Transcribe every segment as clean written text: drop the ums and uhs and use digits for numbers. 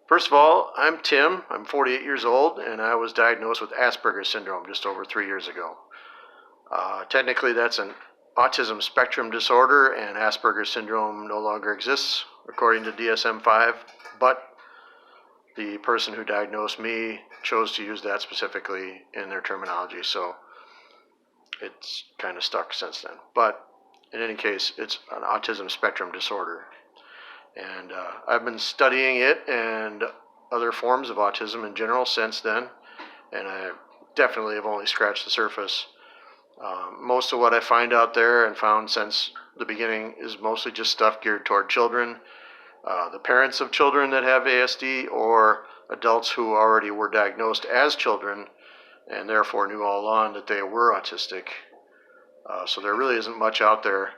First of all, I'm Tim. I'm 48 years old, and I was diagnosed with Asperger syndrome just over 3 years ago. Technically, that's an autism spectrum disorder, and Asperger syndrome no longer exists according to DSM-5, but the person who diagnosed me chose to use that specifically in their terminology, so it's kind of stuck since then. But in any case, it's an autism spectrum disorder. And I've been studying it and other forms of autism in general since then, and I definitely have only scratched the surface. Most of what I find out there and found since the beginning is mostly just stuff geared toward children, the parents of children that have ASD, or adults who already were diagnosed as children and therefore knew all along that they were autistic. So there really isn't much out there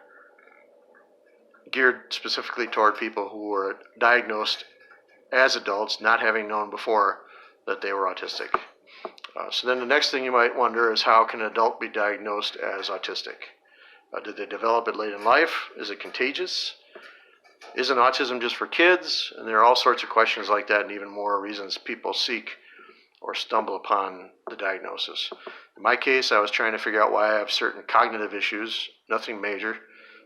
geared specifically toward people who were diagnosed as adults, not having known before that they were autistic. So then the next thing you might wonder is, how can an adult be diagnosed as autistic? Did they develop it late in life? Is it contagious? Isn't autism just for kids? And there are all sorts of questions like that, and even more reasons people seek or stumble upon the diagnosis. In my case, I was trying to figure out why I have certain cognitive issues, nothing major,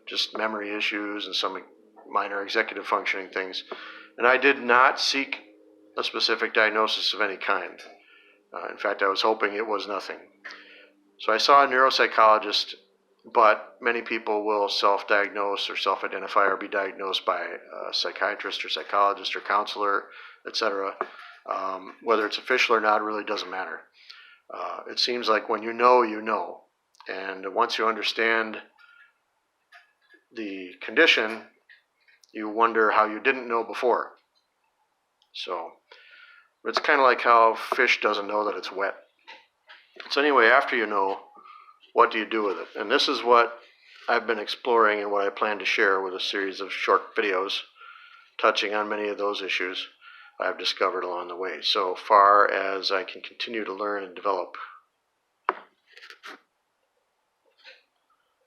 just memory issues and some minor executive functioning things. And I did not seek a specific diagnosis of any kind. In fact, I was hoping it was nothing. So I saw a neuropsychologist, but many people will self-diagnose or self-identify or be diagnosed by a psychiatrist or psychologist or counselor, etc. Whether it's official or not really doesn't matter. It seems like when you know, you know. And once you understand the condition, you wonder how you didn't know before. So it's kind of like how fish doesn't know that it's wet. So anyway, after you know, what do you do with it? And this is what I've been exploring and what I plan to share with a series of short videos touching on many of those issues I've discovered along the way, so far as I can continue to learn and develop.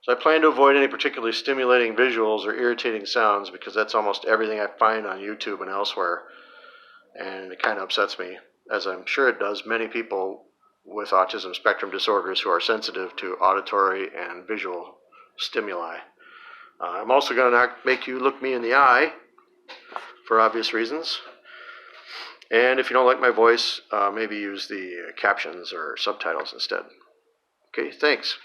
So I plan to avoid any particularly stimulating visuals or irritating sounds, because that's almost everything I find on YouTube and elsewhere, and it kind of upsets me, as I'm sure it does many people with autism spectrum disorders who are sensitive to auditory and visual stimuli. I'm also going to not make you look me in the eye, for obvious reasons. And if you don't like my voice, maybe use the captions or subtitles instead. Okay, thanks.